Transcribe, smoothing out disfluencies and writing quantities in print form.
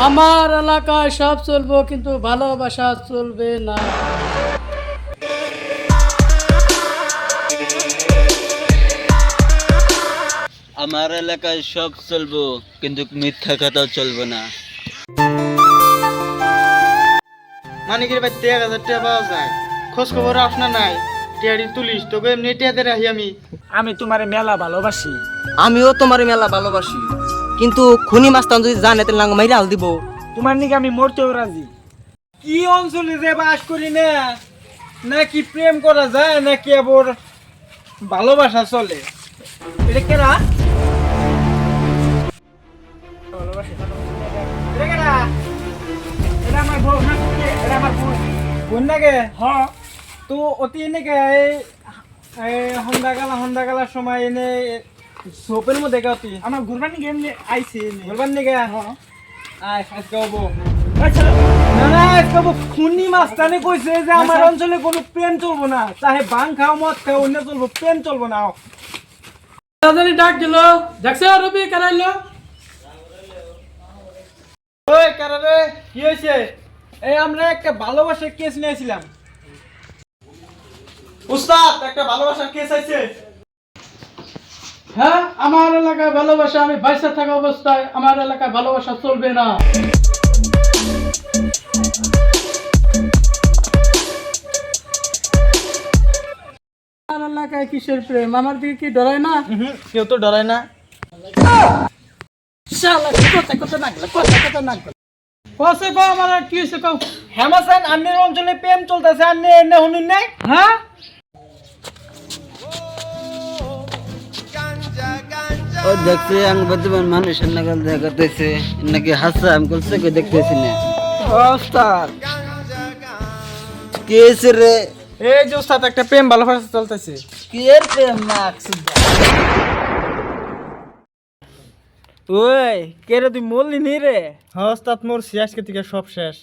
আমার এলাকায় সব চলবো কিন্তু ভালোবাসা চলবে না। আমার এলাকায় সব চলবো কিন্তু মিথ্যা কথা চলবে না। মানিকের ভাই 13,000 টাকা পাওয়া যায়, খোঁজ খবর আপনার নাই, টিয়ারি তুলিস তোকে এমনি টিয়াতে রাখি আমি। আমি তোমারে মেলা ভালোবাসি। আমিও তোমার মেলা ভালোবাসি, কিন্তু খুনি মাস্তান যদি জানে তাহলে লাঙ্গ মাইরা হাল দিব। তোমার নিকে আমি মরতেও রাজি। কি অঞ্চলে যে বাস করি না, নাকি প্রেম করা যায় নাকি আবার ভালোবাসা চলে? এটা কেনা এটা আমার বউ না, এটা আমার বোন নাকি? হ্যাঁ। তো অতি নাকি হন্দাগালার সময় এনে সোপের মধ্যে গাতি আমার ঘুরবার নিকে এমনি আইসি ঘুরবার নিকে। হ্যাঁ আয় আজকে হবো না না আজকে খুনি মাস্তানে কইছে যে আমার অঞ্চলে কোনো প্রেম চলবো না, চাহে ভাং খাও মদ খাও অন্য চলবো, প্রেম চলবো না। তাড়াতাড়ি ডাক দিল, দেখছে রবি কারাইলো। ওই কারারে কি হয়েছে? এই আমরা একটা ভালোবাসার কেস নিয়েছিলাম উস্তাদ, একটা ভালোবাসার কেস আছে। হ্যাঁ, আমার এলাকায় ভালোবাসা, আমি বাইসে থাকা অবস্থায় আমার এলাকায় ভালোবাসা চলবে না। আমার এলাকায় কিসের প্রেম? আমার দিকে কি ডরায় না? কেউ তো ডরায় না। শালা কোথায় কোথায় নাগলা, কোথায় কোথায় নাগলা। কসে কও আমার আর কি হইছে কও। হেমাসান আন্নের অঞ্চলে প্রেম চলতেছে, আন্নে এনে শুনুন নাই? হ্যাঁ, ও দেখছে আমি বর্তমান মানুষের নাগাল দেখাতেছে নাকি হাসা আমি করছে কেউ দেখতেছি না। ওস্তাদ কি হয়েছে রে? এই যে ওস্তাদ একটা প্রেম ভালোবাসা চলতেছে। কি এর প্রেম মাক্স? ওই কে রে, তুই মরলি নি রে? হ্যাঁ ওস্তাদ মোর আজকে থেকে সব শেষ।